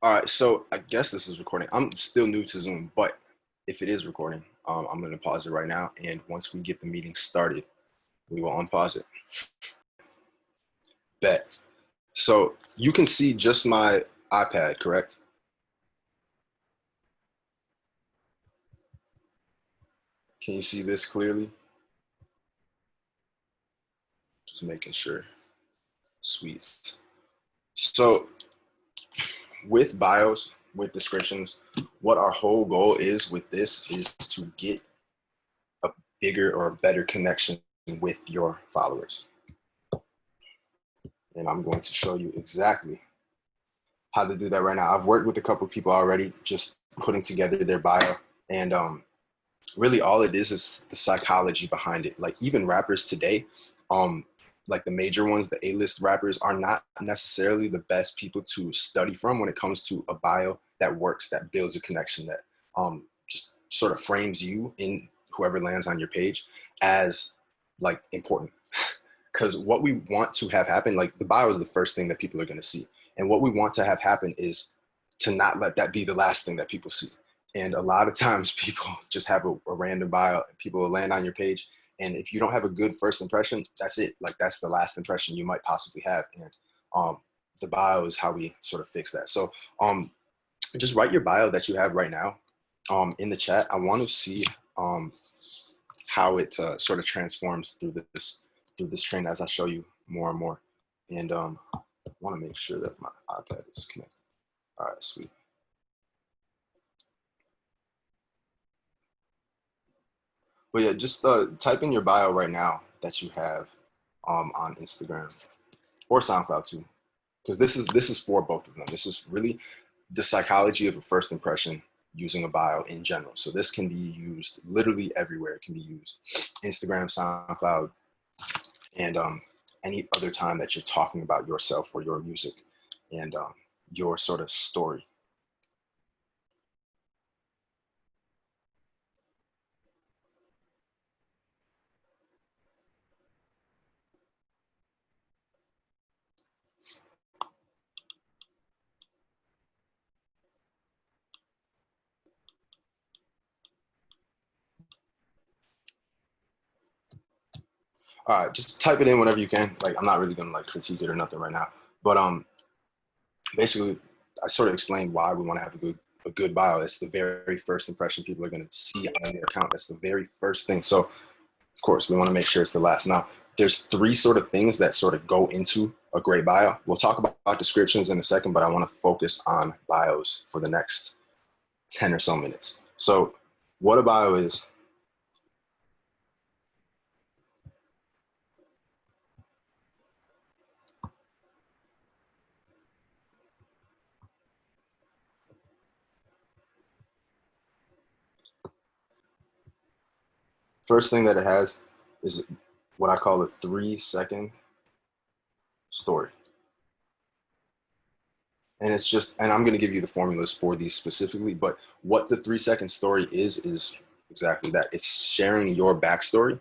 All right, so I guess this is recording. I'm still new to Zoom, but if it is recording, I'm going to pause it right now. And once we get the meeting started, we will unpause it. Bet. So you can see just my iPad, correct? Can you see this clearly? Just making sure. Sweet. So with bios, with descriptions, what our whole goal is with this is to get a bigger or a better connection with your followers. And I'm going to show you exactly how to do that right now. I've worked with a couple of people already, just putting together their bio, and really all it is the psychology behind it. Like even rappers today, um, like the major ones, the A-list rappers, are not necessarily the best people to study from when it comes to a bio that works, that builds a connection, that just sort of frames you in whoever lands on your page as like important. Because what we want to have happen, like the bio is the first thing that people are going to see. And what we want to have happen is to not let that be the last thing that people see. And a lot of times people just have a random bio, people will land on your page. And if you don't have a good first impression, that's it. Like that's the last impression you might possibly have. And um, the bio is how we sort of fix that. So just write your bio that you have right now in the chat. I want to see how it sort of transforms through this train as I show you more and more. And I want to make sure that my iPad is connected. All right, sweet. But yeah, just type in your bio right now that you have on Instagram or SoundCloud too, because this is for both of them. This is really the psychology of a first impression using a bio in general. So this can be used literally everywhere. It can be used Instagram, SoundCloud, and any other time that you're talking about yourself or your music and your sort of story. Just type it in whenever you can. Like I'm not really gonna like critique it or nothing right now, but basically I sort of explained why we want to have a good bio. It's the very first impression people are gonna see on their account. That's the very first thing. So of course we want to make sure it's the last. Now there's three sort of things that sort of go into a great bio. We'll talk about descriptions in a second, but I want to focus on bios for the next 10 or so minutes. So what a bio is. First thing that it has is what I call a 3-second story. And it's just, and I'm going to give you the formulas for these specifically, but what the 3-second story is exactly that. It's sharing your backstory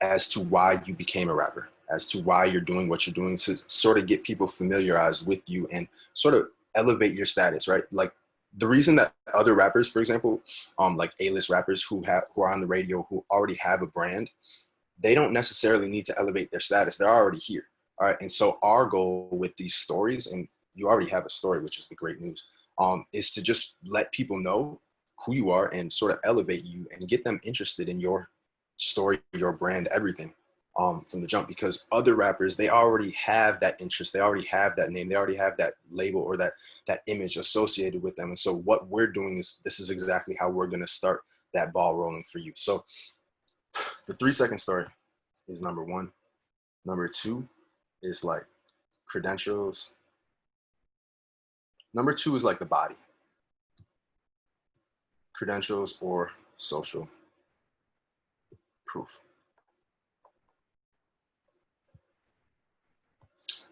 as to why you became a rapper, as to why you're doing what you're doing, to sort of get people familiarized with you and sort of elevate your status, right? Like the reason that other rappers, for example, like A-list rappers who are on the radio, who already have a brand, they don't necessarily need to elevate their status. They're already here. All right. And so our goal with these stories, and you already have a story, which is the great news, is to just let people know who you are and sort of elevate you and get them interested in your story, your brand, everything from the jump. Because other rappers, they already have that interest, they already have that name, they already have that label or that image associated with them. And so what we're doing is this is exactly how we're going to start that ball rolling for you. So the 3-second story is number one. Number two is like credentials. Number two is like the body. Credentials or social proof.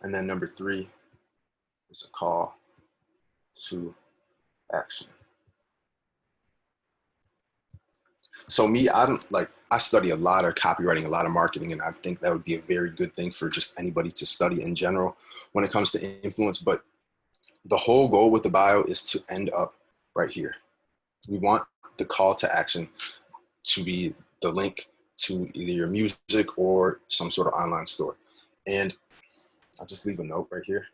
And then number three is a call to action. So me, I study a lot of copywriting, a lot of marketing, and I think that would be a very good thing for just anybody to study in general when it comes to influence. But the whole goal with the bio is to end up right here. We want the call to action to be the link to either your music or some sort of online store. And I'll just leave a note right here.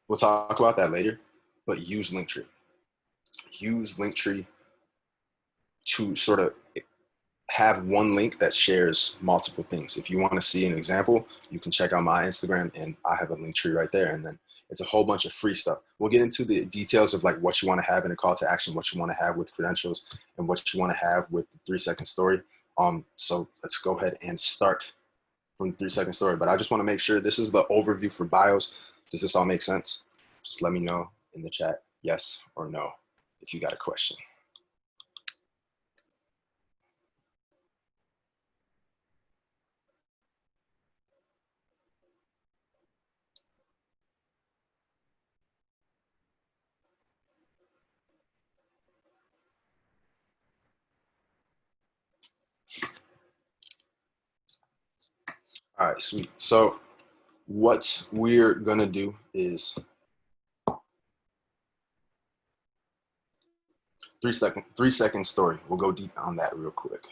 We'll talk about that later, but use Linktree. Use Linktree to sort of have one link that shares multiple things. If you want to see an example, you can check out my Instagram and I have a Linktree right there. And then it's a whole bunch of free stuff. We'll get into the details of like what you want to have in a call to action, what you want to have with credentials, and what you want to have with the 3-second story. So let's go ahead and start from the 3-second story. But I just want to make sure this is the overview for bios. Does this all make sense? Just let me know in the chat, yes or no, if you got a question. All right, sweet. So what we're gonna do is 3-second story. We'll go deep on that real quick.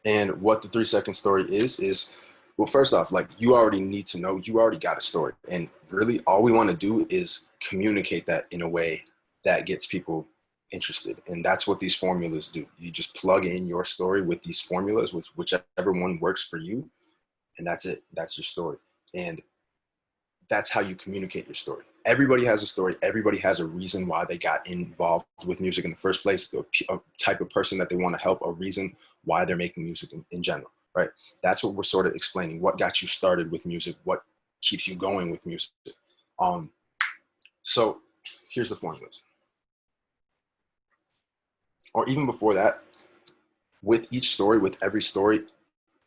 And what the 3-second story is, well, first off, like you already need to know, you already got a story. And really all we want to do is communicate that in a way that gets people interested. And that's what these formulas do. You just plug in your story with these formulas, with whichever one works for you. And that's it. That's your story. And that's how you communicate your story. Everybody has a story. Everybody has a reason why they got involved with music in the first place, a type of person that they want to help, a reason why they're making music in general, right? That's what we're sort of explaining. What got you started with music? What keeps you going with music? So here's the formulas. Or even before that, with each story, with every story,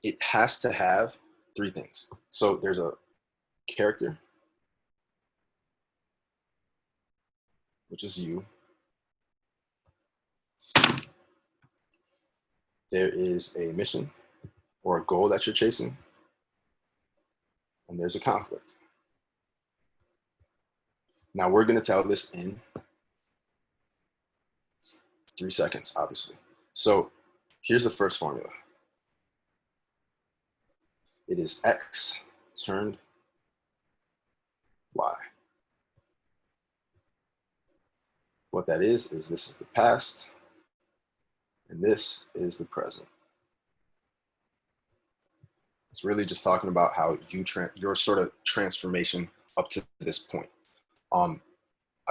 it has to have 3 things. So there's a character, which is you. There is a mission or a goal that you're chasing, and there's a conflict. Now we're going to tell this in 3 seconds, obviously. So here's the first formula. It is X turned Y. What that is this is the past, and this is the present. It's really just talking about how your sort of transformation up to this point. I'll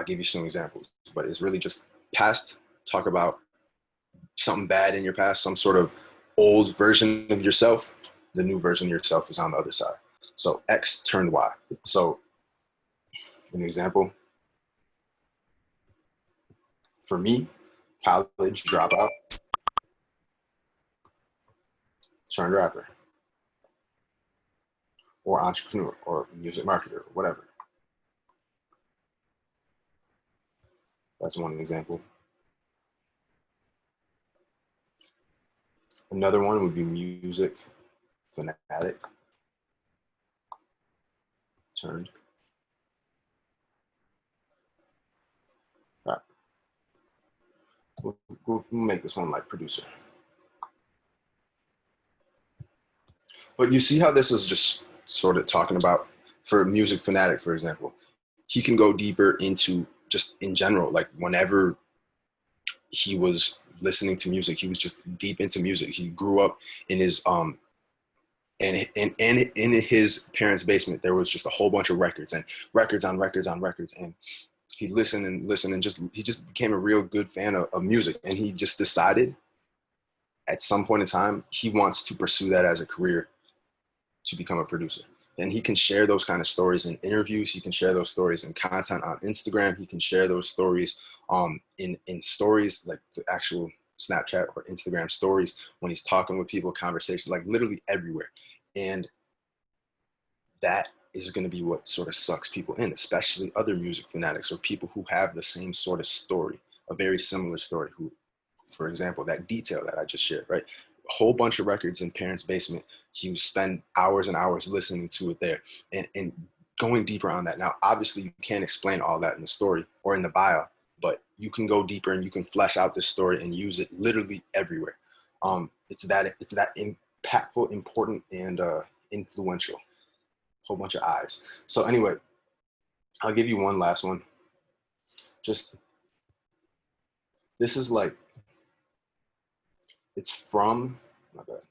give you some examples, but it's really just past, talk about something bad in your past, some sort of old version of yourself. The new version of yourself is on the other side. So X turned Y. So an example, for me, college dropout turned rapper or entrepreneur or music marketer or whatever. That's one example. Another one would be music fanatic turned rap. We'll make this one like producer. But you see how this is just sort of talking about, for music fanatic, for example, he can go deeper into just in general, like whenever he was listening to music, he was just deep into music. He grew up in his and in his parents' basement, there was just a whole bunch of records and records on records on records. And he listened and listened and he just became a real good fan of music. And he just decided at some point in time, he wants to pursue that as a career, to become a producer. And he can share those kind of stories in interviews. He can share those stories in content on Instagram. He can share those stories in stories, like the actual Snapchat or Instagram stories, when he's talking with people, conversations, like literally everywhere. And that is going to be what sort of sucks people in, especially other music fanatics or people who have the same sort of story, a very similar story, who for example, that detail that I just shared, right? A whole bunch of records in parents' basement. He would spend hours and hours listening to it there and going deeper on that. Now, obviously, you can't explain all that in the story or in the bio, but you can go deeper and you can flesh out this story and use it literally everywhere. It's that impactful, important, and influential. Whole bunch of eyes. So anyway, I'll give you one last one. Just this is like, it's from, my bad,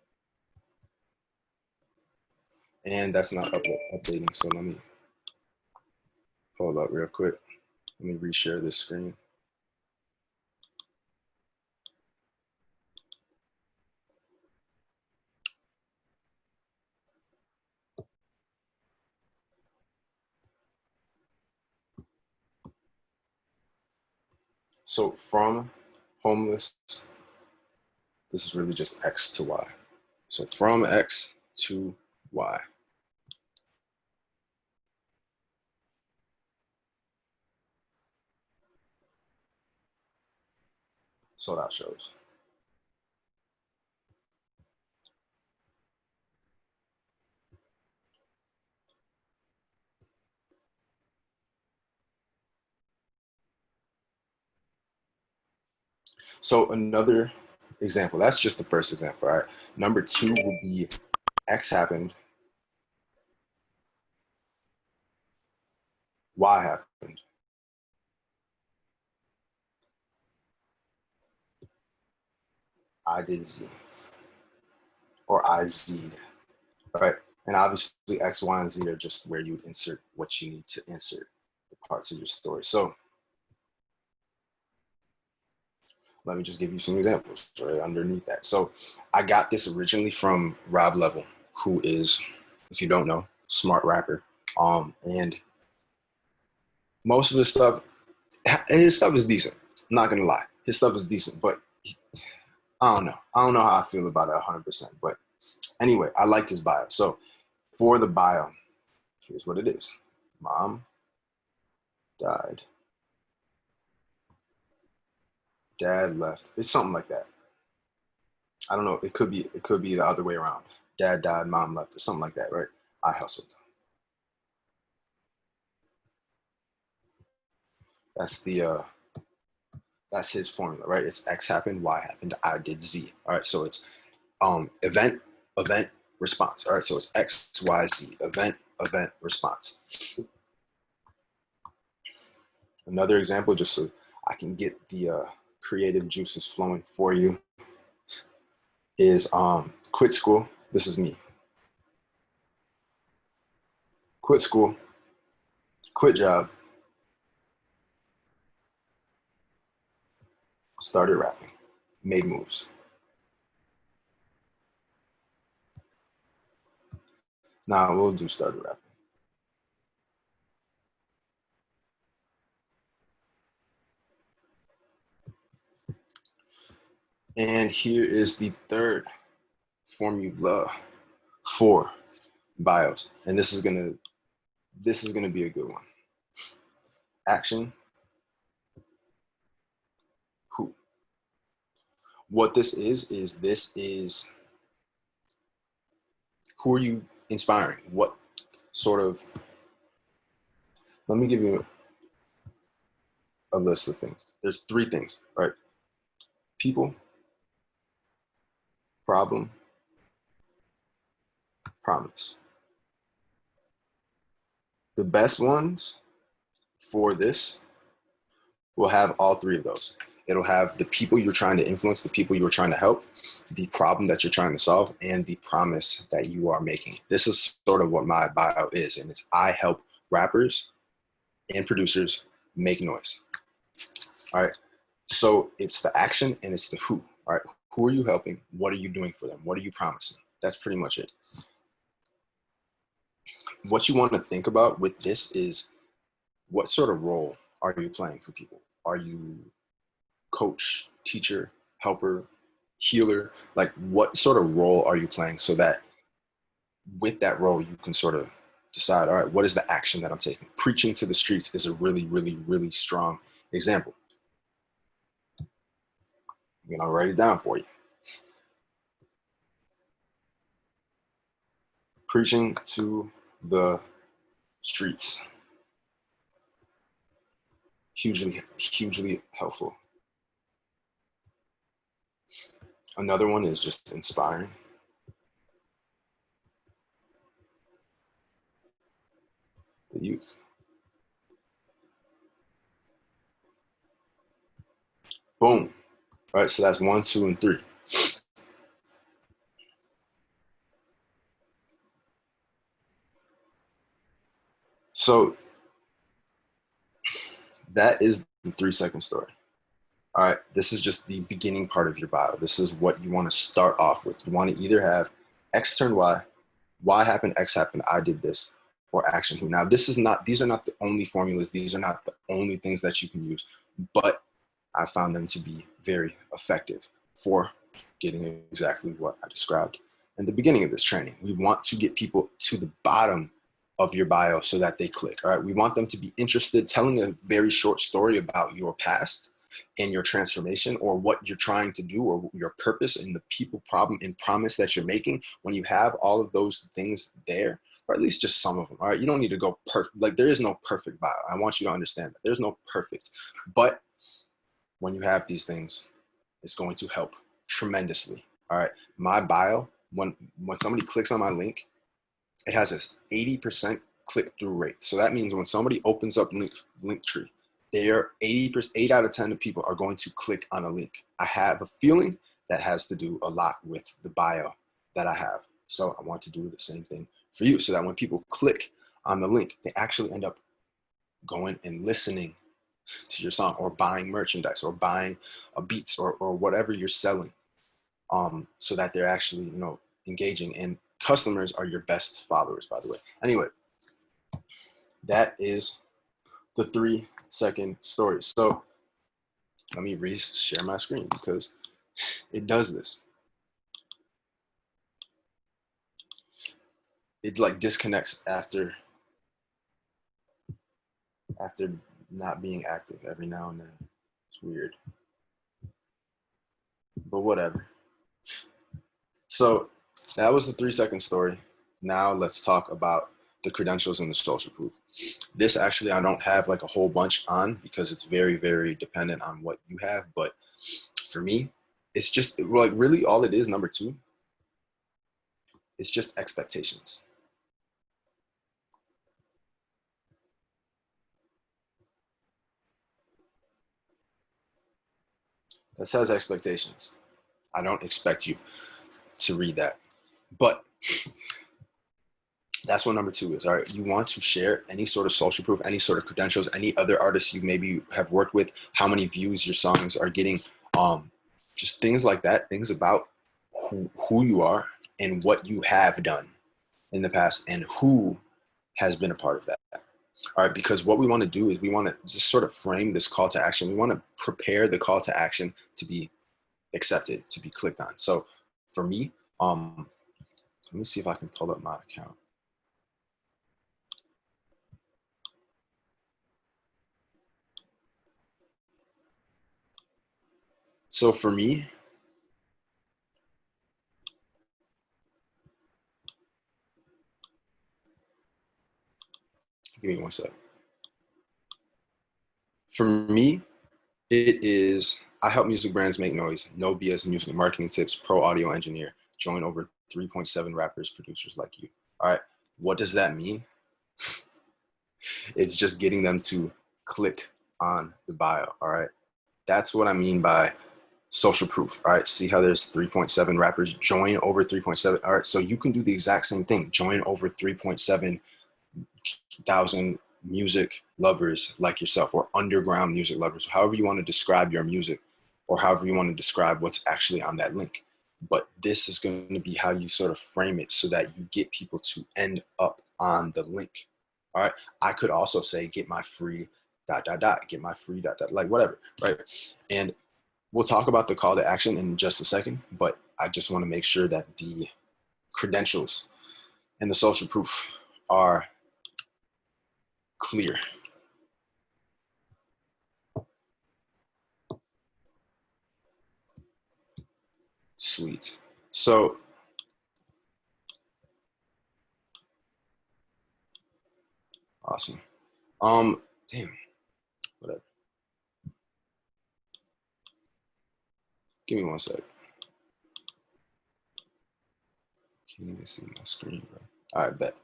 and that's not updating. So let me hold up real quick. Let me reshare this screen. So from homeless, this is really just X to Y. So from X to Y. So that shows. So another example, that's just the first example, right? Number two would be X happened, Y happened. I did Z, or I Z'd, right? And obviously X, Y, and Z are just where you insert what you need to insert, the parts of your story. So let me just give you some examples right underneath that. So I got this originally from Rob Level, who is, if you don't know, smart rapper. And most of his stuff is decent. I'm not gonna lie, his stuff is decent, but I don't know. I don't know how I feel about it 100%. But anyway, I liked his bio. So for the bio, here's what it is: Mom died, Dad left. It's something like that. I don't know. It could be the other way around. Dad died, Mom left, or something like that, right? I hustled. That's the that's his formula, right? It's X happened, Y happened, I did Z. All right, so it's event, response. All right, so it's X, Y, Z, event, response. Another example, just so I can get the creative juices flowing for you, is quit school. This is me. Quit school, quit job, started rapping, made moves. Now we'll do started rapping. And here is the third formula for bios. And this is gonna be a good one. Action, who. What this is who are you inspiring? What sort of, let me give you a list of things. There's three things, right? People, problem, promise. The best ones for this will have all three of those. It'll have the people you're trying to influence, the people you're trying to help, the problem that you're trying to solve, and the promise that you are making. This is sort of what my bio is, and it's I help rappers and producers make noise. All right. So it's the action and it's the who. All right. Who are you helping? What are you doing for them? What are you promising? That's pretty much it. What you want to think about with this is, what sort of role are you playing for people? Are you coach, teacher, helper, healer? Like, what sort of role are you playing, so that with that role you can sort of decide, all right, what is the action that I'm taking? Preaching to the streets is a really, really, really strong example. I'm gonna write it down for you. Preaching to the streets. Hugely helpful. Another one is just inspiring. The youth. Boom. All right, so that's 1, 2, and 3. So that is the 3-second story. All right, this is just the beginning part of your bio. This is what you want to start off with. You want to either have X turned Y happened, X happened, I did this, or action who. Now, these are not the only formulas. These are not the only things that you can use, but I found them to be very effective for getting exactly what I described in the beginning of this training. We want to get people to the bottom of your bio so that they click. All right, we want them to be interested, telling a very short story about your past and your transformation, or what you're trying to do, or your purpose and the people, problem, and promise that you're making. When you have all of those things there, or at least just some of them, all right, you don't need to go perfect. Like, there is no perfect bio. I want you to understand that there's no perfect, but when you have these things, it's going to help tremendously. All right, my bio, when somebody clicks on my link, it has this 80% click-through rate. So that means when somebody opens up Linktree, they are 80%, 8 out of 10 of people are going to click on a link. I have a feeling that has to do a lot with the bio that I have. So I want to do the same thing for you, so that when people click on the link, they actually end up going and listening to your song, or buying merchandise, or buying beats, or whatever you're selling, so that they're actually, engaging. And customers are your best followers, by the way. Anyway, that is the 3-second story. So let me share my screen, because it does this. It like disconnects after not being active every now and then. It's weird, but whatever. So that was the 3-second story. Now let's talk about the credentials and the social proof. This actually, I don't have like a whole bunch on, because it's very, very dependent on what you have. But for me, it's just like really all it is, number 2, it's just expectations. That says expectations. I don't expect you to read that, but that's what number 2 is. All right, you want to share any sort of social proof, any sort of credentials, any other artists you maybe have worked with, how many views your songs are getting, just things like that, things about who you are and what you have done in the past, and who has been a part of that. All right, because what we want to do is we want to just sort of frame this call to action. We want to prepare the call to action to be accepted, to be clicked on. So for me, let me see if I can pull up my account. So for me, give me one sec. For me, it is, I help music brands make noise. No BS music marketing tips, pro audio engineer. Join over 3.7 rappers, producers like you. All right, what does that mean? It's just getting them to click on the bio. All right, that's what I mean by social proof. All right, see how there's 3.7 rappers, join over 3.7. All right, so you can do the exact same thing. Join over 3.7 thousand music lovers like yourself, or underground music lovers, however you want to describe your music, or however you want to describe what's actually on that link. But this is going to be how you sort of frame it, so that you get people to end up on the link. All right, I could also say, get my free ... get my free ... like whatever, right? And we'll talk about the call to action in just a second, but I just want to make sure that the credentials and the social proof are clear. Sweet. So awesome. Damn, whatever. Give me one sec. Can't even see my screen, bro. All right, bet.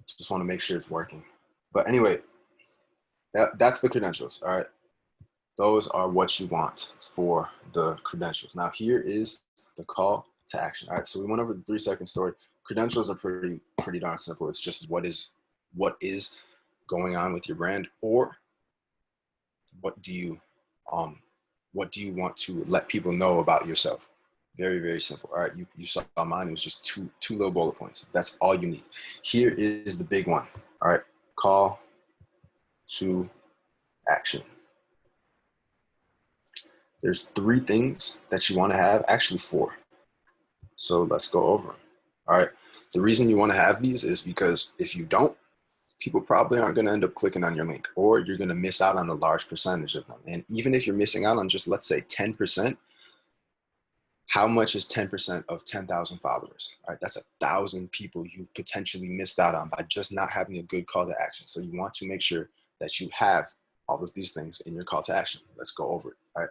Just want to make sure it's working. But anyway, that's the credentials. All right. Those are what you want for the credentials. Now here is the call to action. All right. So we went over the 3-second story. Credentials are pretty darn simple. It's just what is going on with your brand, or what do you want to let people know about yourself. Very, very simple. All right, you saw mine. It was just two little bullet points. That's all you need. Here is the big one. All right, call to action. There's 3 things that you want to have, actually 4. So let's go over them. All right, the reason you want to have these is because if you don't, people probably aren't going to end up clicking on your link, or you're going to miss out on a large percentage of them. And even if you're missing out on just, let's say, 10%, how much is 10% of 10,000 followers? All right, that's 1,000 people you've potentially missed out on by just not having a good call to action. So you want to make sure that you have all of these things in your call to action. Let's go over it. All right.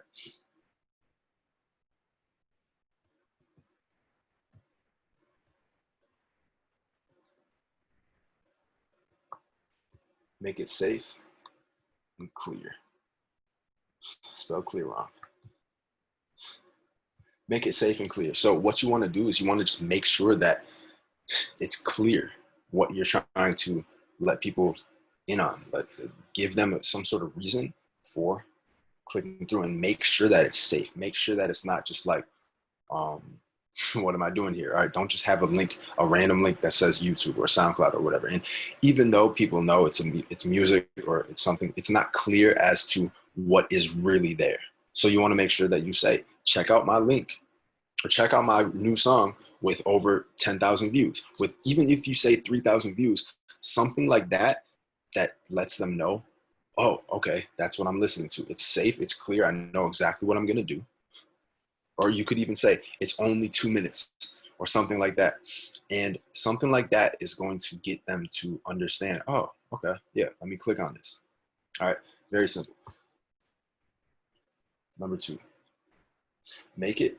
Make it safe and clear. Spell clear wrong. Make it safe and clear. So what you want to do is you want to just make sure that it's clear what you're trying to let people in on. But give them some sort of reason for clicking through, and make sure that it's safe. Make sure that it's not just like, what am I doing here? All right, don't just have a random link that says YouTube or SoundCloud or whatever. And even though people know it's music or it's something, it's not clear as to what is really there. So you want to make sure that you say, check out my link, or check out my new song with over 10,000 views. With, even if you say 3,000 views, something like that, that lets them know, oh, okay, that's what I'm listening to. It's safe, it's clear, I know exactly what I'm gonna do. Or you could even say it's only 2 minutes or something like that. And something like that is going to get them to understand, oh, okay, yeah, let me click on this. All right, very simple. Number 2, make it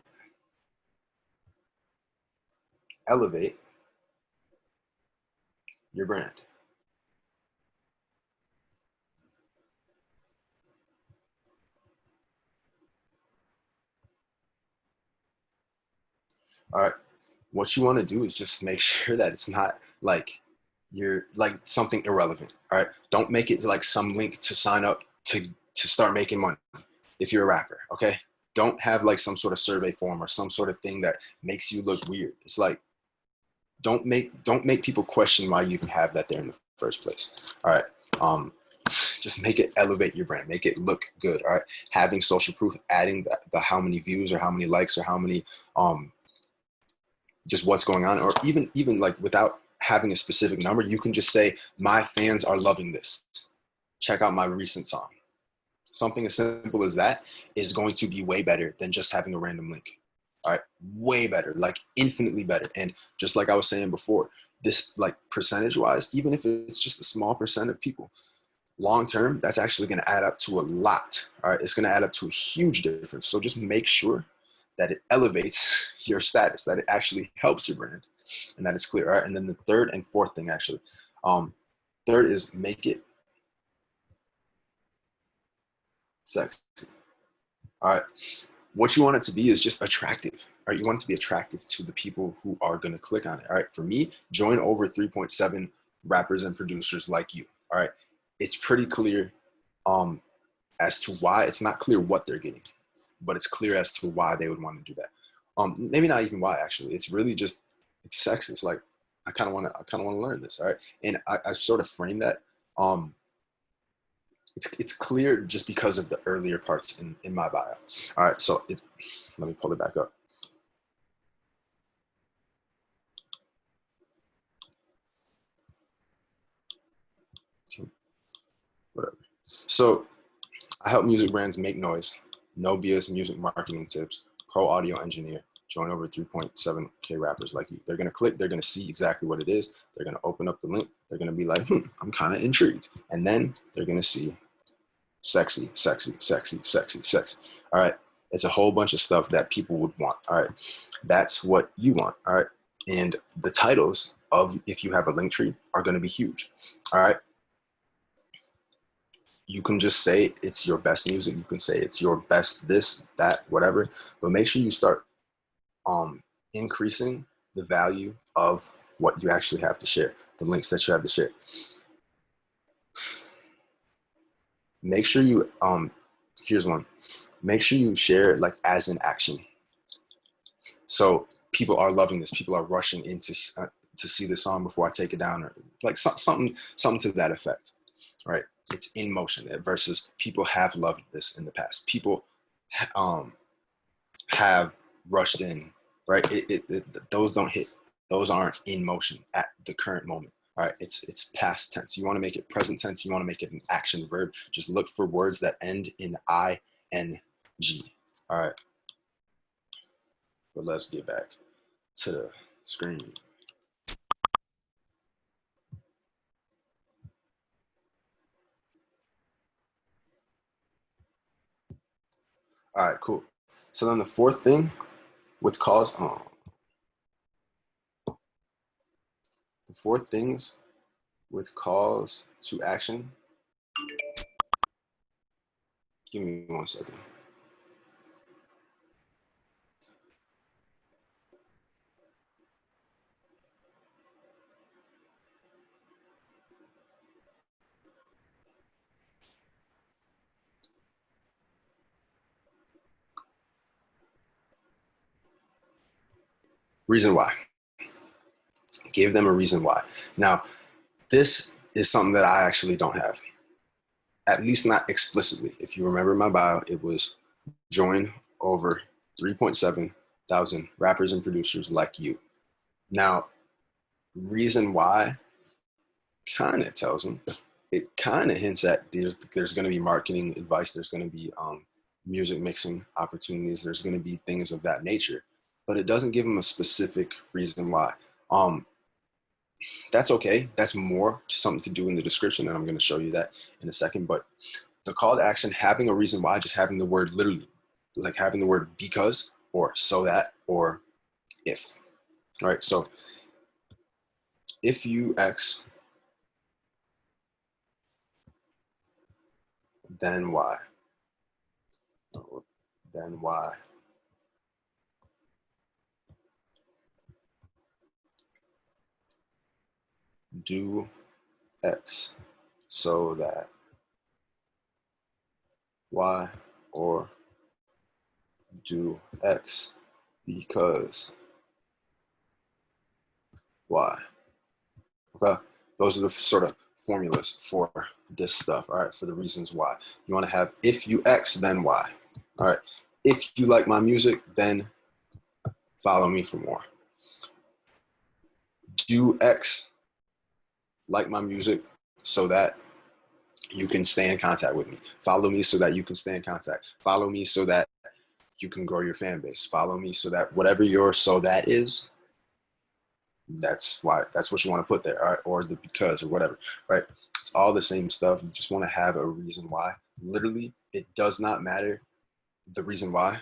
elevate your brand. All right, what you want to do is just make sure that it's not like you're like something irrelevant. All right, don't make it like some link to sign up to start making money if you're a rapper. Okay, don't have like some sort of survey form or some sort of thing that makes you look weird. It's like, don't make people question why you even have that there in the first place. All right, just make it elevate your brand, make it look good. All right, having social proof, adding the how many views or how many likes or how many just what's going on, or even like without having a specific number, you can just say, my fans are loving this, check out my recent song. Something as simple as that is going to be way better than just having a random link. All right, way better, like infinitely better. And just like I was saying before, this, like, percentage wise, even if it's just a small percent of people, long term, that's actually going to add up to a lot. All right, it's going to add up to a huge difference. So just make sure that it elevates your status, that it actually helps your brand, and that it's clear. All right, and then the third and fourth thing, actually, third is make it sexy. All right, what you want it to be is just attractive. All right, you want it to be attractive to the people who are going to click on it. All right, for me, join over 3.7 rappers and producers like you. All right, it's pretty clear as to why. It's not clear what they're getting, but it's clear as to why they would want to do that. Maybe not even why, actually. It's really just, it's sexy. It's like, I kind of want to learn this. All right, and I sort of frame that. It's clear just because of the earlier parts in my bio. All right, so let me pull it back up. Whatever. So I help music brands make noise, no BS music marketing tips, pro audio engineer, join over 3.7K rappers like you. They're going to click, they're going to see exactly what it is. They're going to open up the link. They're going to be like, I'm kind of intrigued. And then they're going to see sexy, sexy, sexy, sexy, sexy. All right. It's a whole bunch of stuff that people would want. All right. That's what you want. All right. And the titles of, if you have a link tree, are going to be huge. All right. You can just say it's your best music. You can say it's your best this, that, whatever. But make sure you start increasing the value of what you actually have to share, the links that you have to share. Make sure you, here's one. Make sure you share like as an action. So people are loving this. People are rushing in to see the song before I take it down, or like something to that effect, right? It's in motion versus people have loved this in the past. People have rushed in, right? Those don't hit. Those aren't in motion at the current moment. All right, it's past tense. You want to make it present tense. You want to make it an action verb. Just look for words that end in ing. All right, but let's get back to the screen. All right, cool. So then the fourth thing with calls, the fourth things with calls to action. Give me 1 second. Reason why. Give them a reason why. Now, this is something that I actually don't have, at least not explicitly. If you remember my bio, it was join over 3.7 thousand rappers and producers like you. Now, reason why kind of tells them, it kind of hints at there's going to be marketing advice, there's going to be music mixing opportunities, there's going to be things of that nature, but it doesn't give them a specific reason why. That's okay. That's more something to do in the description, and I'm going to show you that in a second. But the call to action, having a reason why, just having the word literally, like having the word because, or so that, or if. All right, so if you X, then Y. Then Y. Do X so that Y, or do X because Y. Okay, those are the sort of formulas for this stuff. All right, for the reasons why. You want to have if you X, then Y. All right, if you like my music, then follow me for more. Do X, like my music, so that you can stay in contact with me. Follow me so that you can stay in contact. Follow me so that you can grow your fan base. Follow me so that whatever your so that is, that's what you want to put there, all right? Or the because or whatever, right? It's all the same stuff. You just want to have a reason why. Literally, it does not matter the reason why.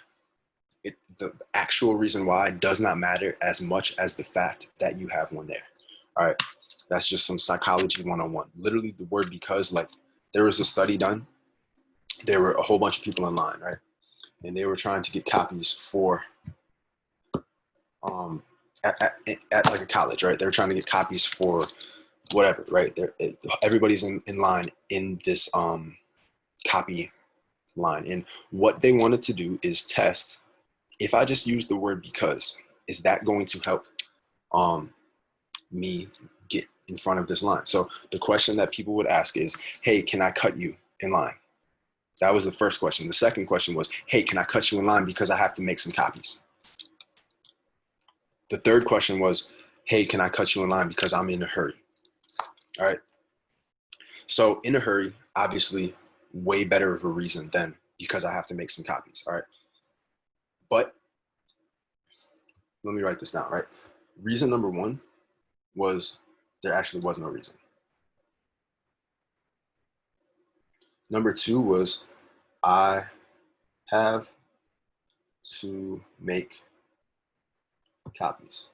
The actual reason why does not matter as much as the fact that you have one there. All right, that's just some psychology 101. Literally, the word because, like, there was a study done. There were a whole bunch of people in line, right? And they were trying to get copies for at like a college, right? They're trying to get copies for whatever, right? Everybody's in line in this copy line. And what they wanted to do is test, if I just use the word because, is that going to help me get in front of this line? So the question that people would ask is, hey, can I cut you in line? That was the first question. The second question was, hey, can I cut you in line because I have to make some copies? The third question was, hey, can I cut you in line because I'm in a hurry? All right. So in a hurry, obviously, way better of a reason than because I have to make some copies. All right. But let me write this down, right? Reason number one was there actually was no reason. Number two was I have to make copies.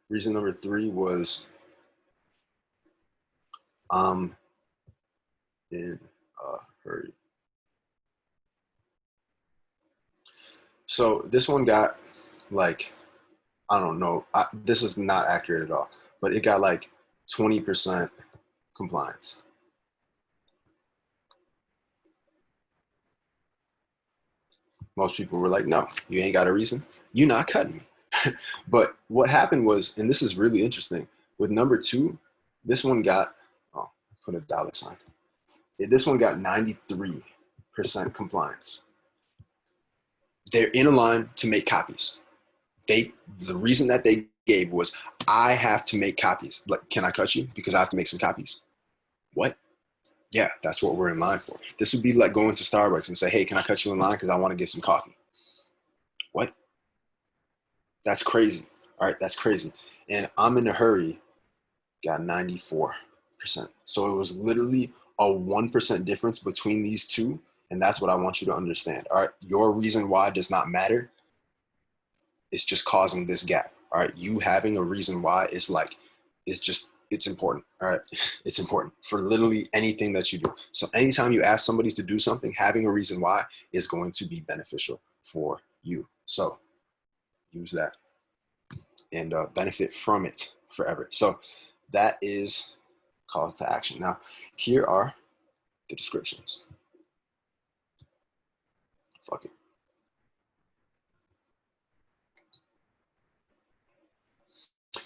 Reason number three was I'm in a hurry. So this one got like, I don't know, this is not accurate at all, but it got like 20% compliance. Most people were like, no, you ain't got a reason. You're not cutting me. But what happened was, and this is really interesting, with number two, this one got, oh, put a $sign. This one got 93% compliance. They're in a line to make copies. The reason that they gave was, I have to make copies. Like, can I cut you? Because I have to make some copies. What? Yeah, that's what we're in line for. This would be like going to Starbucks and say, hey, can I cut you in line because I want to get some coffee? What? That's crazy. All right, that's crazy. And I'm in a hurry, got 94%. So it was literally a 1% difference between these two. And that's what I want you to understand. All right, your reason why does not matter. It's just causing this gap. All right, you having a reason why is like, it's important. All right, it's important for literally anything that you do. So anytime you ask somebody to do something, having a reason why is going to be beneficial for you. So use that and benefit from it forever. So that is calls to action. Now, here are the descriptions. Fuck it.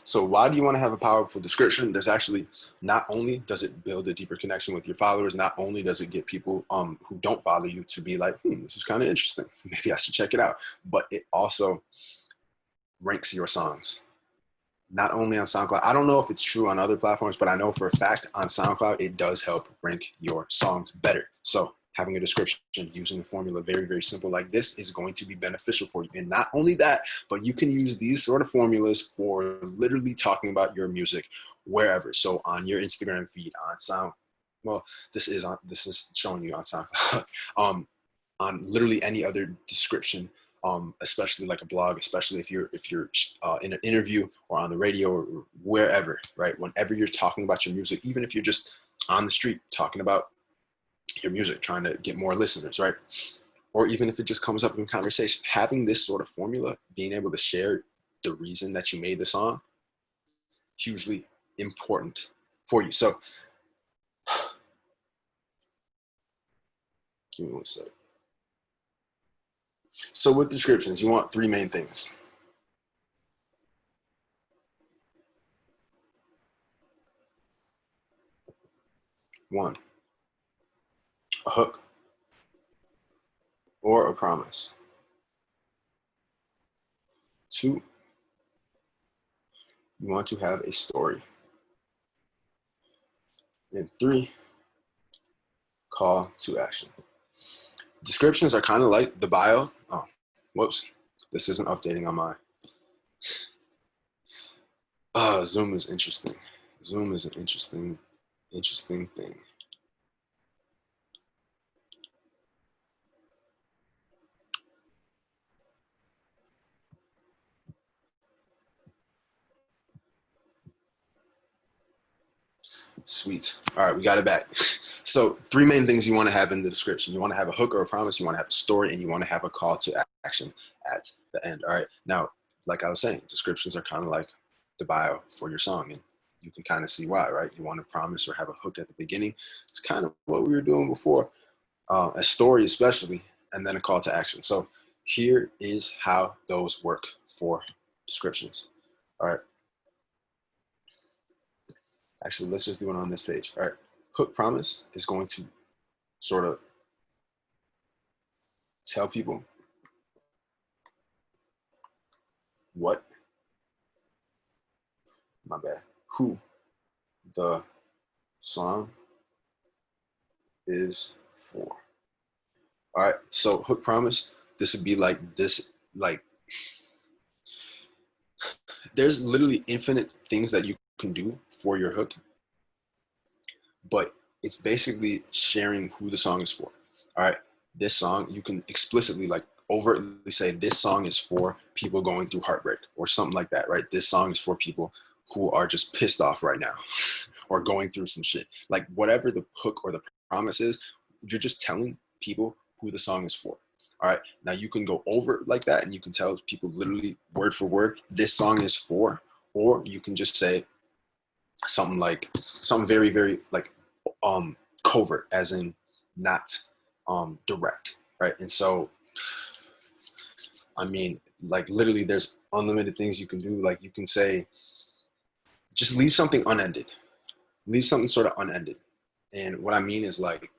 So why do you want to have a powerful description? There's actually, not only does it build a deeper connection with your followers, not only does it get people who don't follow you to be like, this is kind of interesting. Maybe I should check it out. But it also ranks your songs. Not only on SoundCloud. I don't know if it's true on other platforms, but I know for a fact on SoundCloud, it does help rank your songs better. So having a description using a formula very, very simple like this is going to be beneficial for you. And not only that, but you can use these sort of formulas for literally talking about your music wherever. So on your Instagram feed, on Sound, well, this is showing you on SoundCloud, on literally any other description, especially like a blog, especially if you're in an interview or on the radio or wherever, right? Whenever you're talking about your music, even if you're just on the street talking about your music, trying to get more listeners, right? Or even if it just comes up in conversation, having this sort of formula, being able to share the reason that you made the song, hugely important for you. So give me one second. So with descriptions, you want three main things. One, a hook or a promise. Two, you want to have a story. And three, call to action. Descriptions are kind of like the bio. Oh, whoops. This isn't updating on my. Zoom is interesting. Zoom is an interesting thing. Sweet. All right, we got it back. So three main things you want to have in the description. You want to have a hook or a promise, you want to have a story, and you want to have a call to action at the end. All right. Now, like I was saying, descriptions are kind of like the bio for your song, and you can kind of see why, right? You want to promise or have a hook at the beginning. It's kind of what we were doing before, a story especially, and then a call to action. So here is how those work for descriptions. All right. Actually, let's just do it on this page. All right. Hook promise is going to sort of tell people what, my bad, who the song is for. All right. So hook promise, this would be like this, like there's literally infinite things that you can do for your hook, but it's basically sharing who the song is for. All right, this song, you can explicitly, like, overtly say this song is for people going through heartbreak or something like that, right? This song is for people who are just pissed off right now or going through some shit. Like, whatever the hook or the promise is, you're just telling people who the song is for. All right, now you can go over like that and you can tell people literally word for word this song is for, or you can just say something like something very, very like covert, as in not direct, right? And so, I mean, like, literally there's unlimited things you can do. Like, you can say, just leave something unended, leave something sort of unended. And what I mean is, like,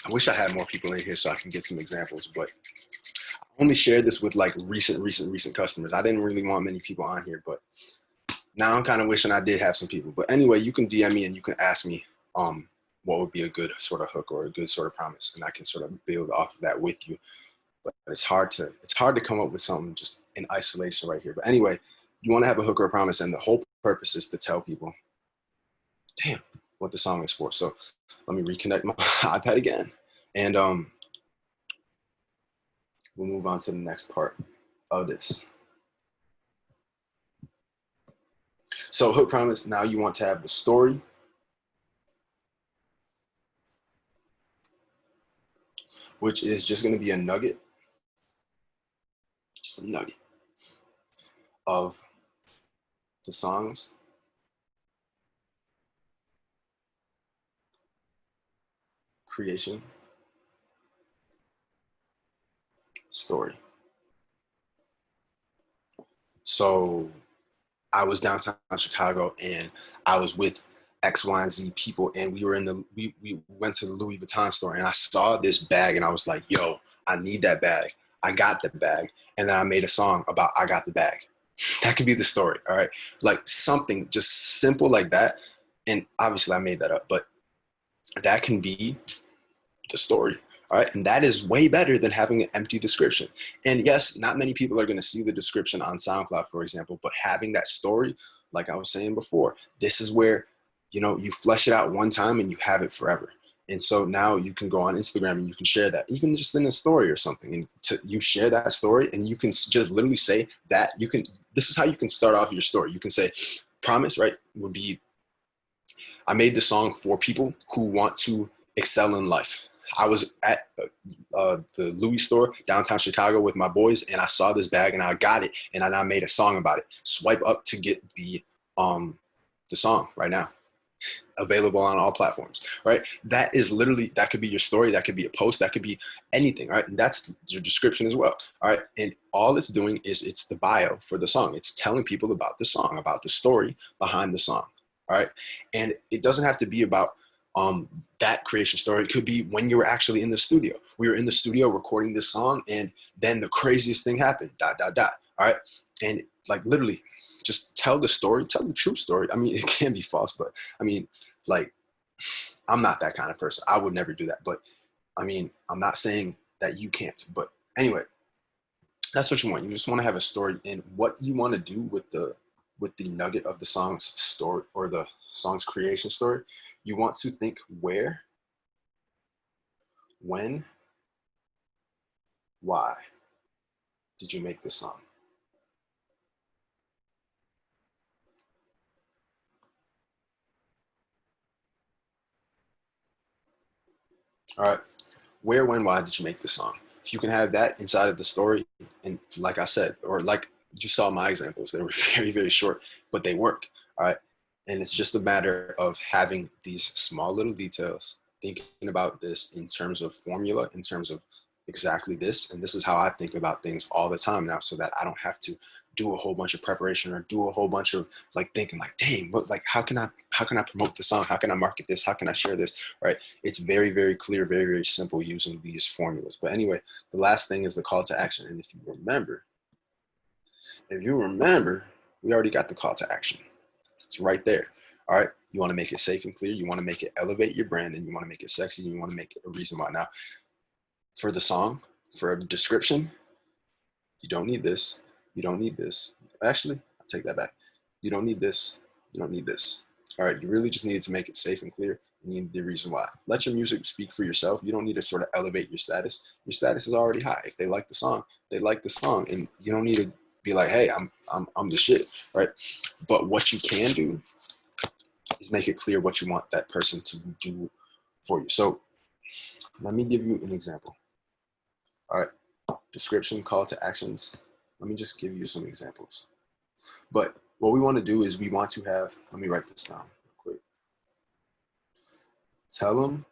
I wish I had more people in here so I can get some examples, but I only shared this with like recent customers. I didn't really want many people on here, but now I'm kind of wishing I did have some people. But anyway, you can DM me and you can ask me what would be a good sort of hook or a good sort of promise, and I can sort of build off of that with you. But it's hard to come up with something just in isolation right here. But anyway, you want to have a hook or a promise, and the whole purpose is to tell people, damn, what the song is for. So let me reconnect my iPad again, and we'll move on to the next part of this. So hook promise, now you want to have the story, which is just going to be a nugget, just a nugget of the song's creation story. So I was downtown Chicago and I was with X, Y, and Z people, and we went to the Louis Vuitton store, and I saw this bag and I was like, yo, I need that bag. I got the bag. And then I made a song about I got the bag. That could be the story, all right? Like, something just simple like that. And obviously I made that up, but that can be the story. All right. And that is way better than having an empty description. And yes, not many people are going to see the description on SoundCloud, for example, but having that story, like I was saying before, this is where, you know, you flesh it out one time and you have it forever. And so now you can go on Instagram and you can share that, even just in a story or something. And you share that story and you can just literally say that this is how you can start off your story. You can say, promise, right, would be, I made the song for people who want to excel in life. I was at the Louis store downtown Chicago with my boys, and I saw this bag and I got it, and I made a song about it. Swipe up to get the song right now. Available on all platforms, right? That is literally, that could be your story, that could be a post, that could be anything, right? And that's your description as well, all right? And all it's doing is it's the bio for the song. It's telling people about the song, about the story behind the song, all right? And it doesn't have to be about that creation story. It could be when you were actually in the studio. We were in the studio recording this song, and then the craziest thing happened, ... All right. And like, literally just tell the story, tell the true story. I mean, it can be false, but I mean, like, I'm not that kind of person. I would never do that. But I mean, I'm not saying that you can't, but anyway, that's what you want. You just want to have a story, and what you want to do with the nugget of the song's story or the song's creation story. You want to think where, when, why did you make this song? All right. Where, when, why did you make this song? If you can have that inside of the story, and like I said, or like you saw my examples, they were very, very short, but they work. All right. And it's just a matter of having these small little details, thinking about this in terms of formula, in terms of exactly this. And this is how I think about things all the time now, so that I don't have to do a whole bunch of preparation or do a whole bunch of like thinking like, dang, what, like, how can I promote the song? How can I market this? How can I share this? Right. It's very, very clear, very, very simple using these formulas. But anyway, the last thing is the call to action. And if you remember, we already got the call to action. It's right there. All right. You want to make it safe and clear. You want to make it elevate your brand, and you want to make it sexy. And you want to make it a reason why. Now, for the song, for a description, you don't need this. You don't need this. Actually, I'll take that back. You don't need this. You don't need this. All right, you really just need to make it safe and clear. You need the reason why. Let your music speak for yourself. You don't need to sort of elevate your status. Your status is already high. If they like the song, they like the song, and you don't need to be like, "Hey, I'm the shit," right? But what you can do is make it clear what you want that person to do for you. So let me give you an example. All right, description, call to actions. Let me just give you some examples. But what we want to do is we want to have, let me write this down real quick. Tell them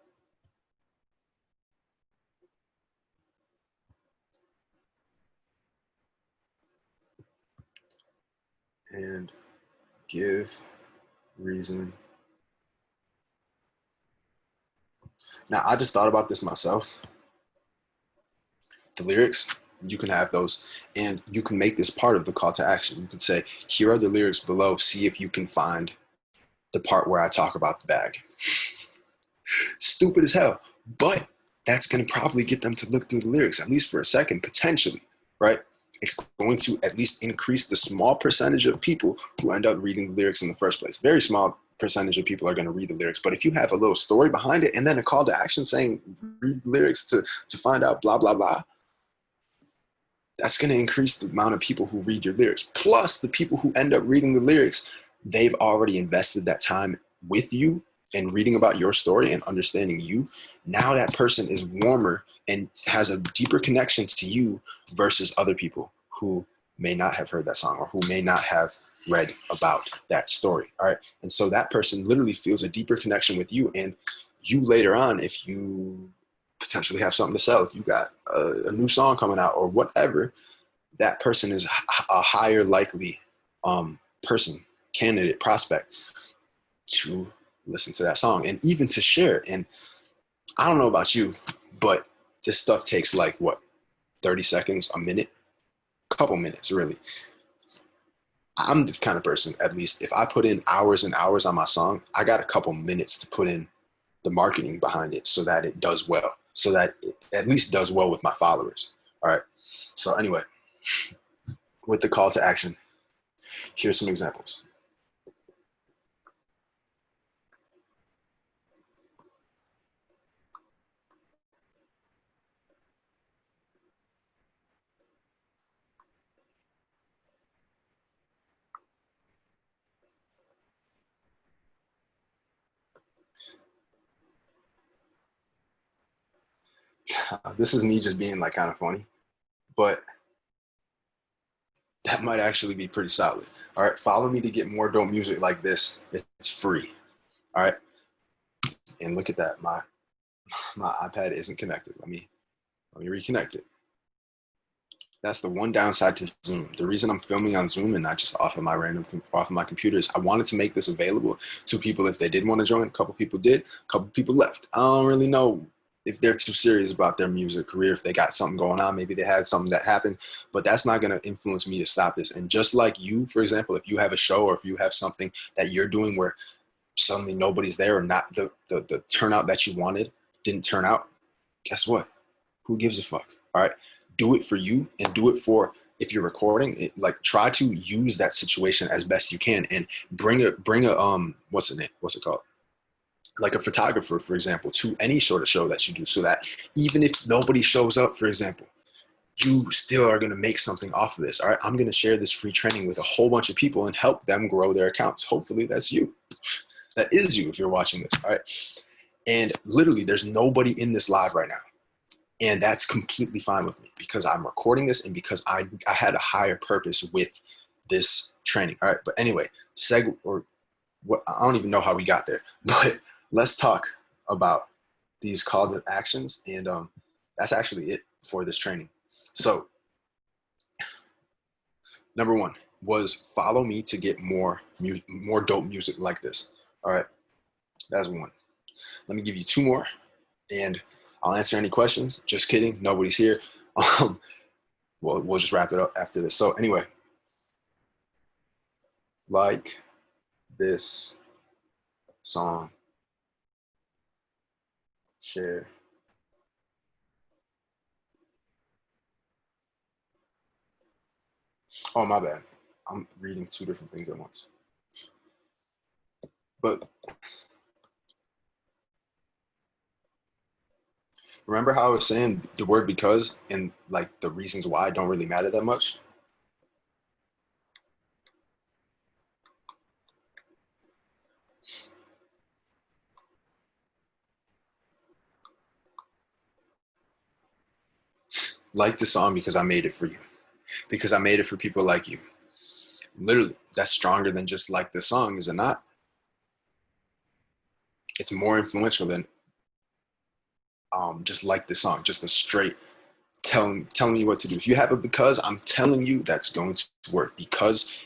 and give reason. Now, I just thought about this myself. The lyrics, you can have those, and you can make this part of the call to action. You can say, here are the lyrics below. See if you can find the part where I talk about the bag. Stupid as hell, but that's going to probably get them to look through the lyrics, at least for a second, potentially, right? It's going to at least increase the small percentage of people who end up reading the lyrics in the first place. Very small percentage of people are going to read the lyrics. But if you have a little story behind it and then a call to action saying, read the lyrics to find out blah, blah, blah, that's going to increase the amount of people who read your lyrics. Plus, the people who end up reading the lyrics, they've already invested that time with you and reading about your story and understanding you. Now that person is warmer and has a deeper connection to you versus other people who may not have heard that song or who may not have read about that story. All right. And so that person literally feels a deeper connection with you. And you later on, if you potentially have something to sell, if you got a new song coming out or whatever, that person is a higher likely person, candidate, prospect to listen to that song and even to share it. And I don't know about you, but this stuff takes like what, 30 seconds, a minute, a couple minutes, really. I'm the kind of person, at least if I put in hours and hours on my song, I got a couple minutes to put in the marketing behind it so that it does well, so that it at least does well with my followers. All right. So anyway, with the call to action, here's some examples. This is me just being like kind of funny, but that might actually be pretty solid. All right. Follow me to get more dope music like this. It's free. All right. And look at that. My iPad isn't connected. Let me reconnect it. That's the one downside to Zoom. The reason I'm filming on Zoom and not just off of my computer is I wanted to make this available to people if they did want to join. A couple people did, a couple people left. I don't really know if they're too serious about their music career, if they got something going on, maybe they had something that happened, but that's not going to influence me to stop this. And just like you, for example, if you have a show or if you have something that you're doing where suddenly nobody's there or not the turnout that you wanted didn't turn out, guess what? Who gives a fuck? All right. Do it for you and do it for if you're recording it, like try to use that situation as best you can and bring a what's it called? Like a photographer, for example, to any sort of show that you do so that even if nobody shows up, for example, you still are going to make something off of this. All right. I'm going to share this free training with a whole bunch of people and help them grow their accounts. Hopefully that's you. That is you if you're watching this. All right. And literally there's nobody in this live right now. And that's completely fine with me because I'm recording this and because I had a higher purpose with this training. All right. But anyway, or what, I don't even know how we got there, but let's talk about these call to actions. And that's actually it for this training. So number one was follow me to get more dope music like this. All right. That's one. Let me give you two more and I'll answer any questions. Just kidding. Nobody's here. We'll just wrap it up after this. So anyway, like this song, share. Oh, my bad. I'm reading two different things at once. But remember how I was saying the word because and like the reasons why don't really matter that much? Like the song because I made it for you. Because I made it for people like you. Literally, that's stronger than just like the song, is it not? It's more influential than just like the song, just a straight telling you what to do. If you have it because I'm telling you that's going to work because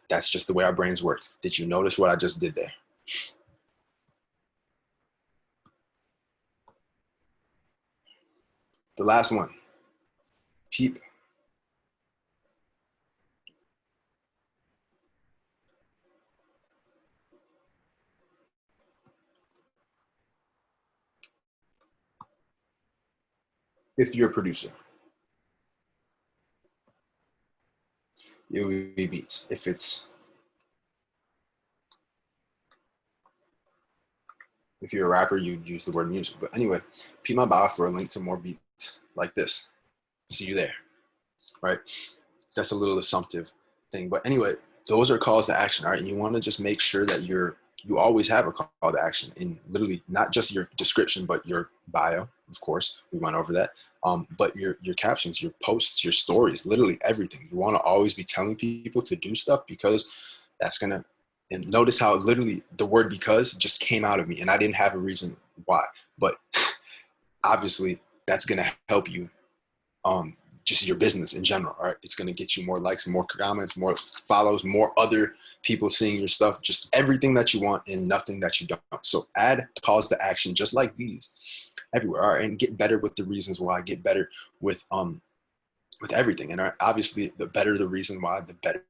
that's just the way our brains work. Did you notice what I just did there? The last one, keep. If you're a producer, it would be beats. If you're a rapper, you'd use the word music. But anyway, peep my bio for a link to more beats like this. See you there, right? That's a little assumptive thing. But anyway, those are calls to action, all right? And you want to just make sure that you always have a call to action in literally not just your description, but your bio, of course. We went over that. But your captions, your posts, your stories, literally everything. You want to always be telling people to do stuff because that's gonna and notice how literally the word because just came out of me and I didn't have a reason why. But obviously that's gonna help you just your business in general. All right, it's going to get you more likes, more comments, more follows, more other people seeing your stuff, just everything that you want and nothing that you don't. So add calls to action just like these everywhere. All right, and get better with the reasons why. Get better with everything. And obviously, the better the reason why, the better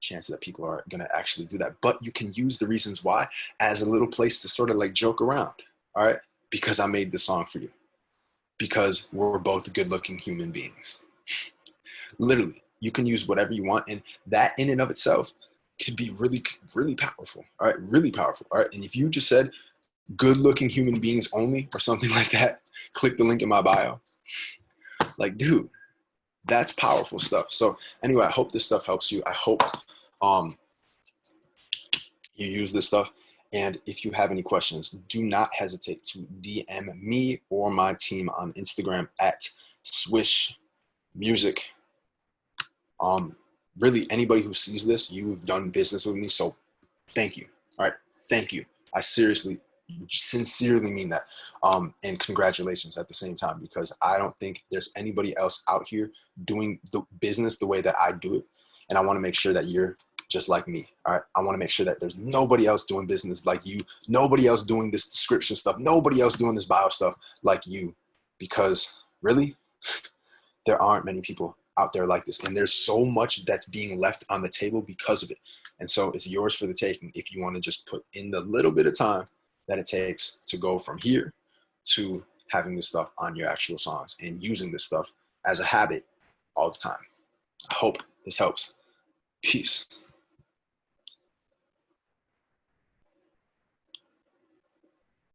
chance that people are going to actually do that. But you can use the reasons why as a little place to sort of like joke around. All right, because I made the song for you. Because we're both good looking human beings. Literally, you can use whatever you want. And that in and of itself could be really, really powerful. All right, really powerful. All right. And if you just said good looking human beings only or something like that, click the link in my bio. Like, dude, that's powerful stuff. So anyway, I hope this stuff helps you. I hope you use this stuff. And if you have any questions, do not hesitate to DM me or my team on Instagram at Swish Music. Really, anybody who sees this, you've done business with me, so thank you. All right, thank you. I seriously, sincerely mean that. And congratulations at the same time, because I don't think there's anybody else out here doing the business the way that I do it. And I want to make sure that you're just like me. All right. I want to make sure that there's nobody else doing business like you, nobody else doing this description stuff, nobody else doing this bio stuff like you, because really, there aren't many people out there like this. And there's so much that's being left on the table because of it. And so it's yours for the taking if you want to just put in the little bit of time that it takes to go from here to having this stuff on your actual songs and using this stuff as a habit all the time. I hope this helps. Peace.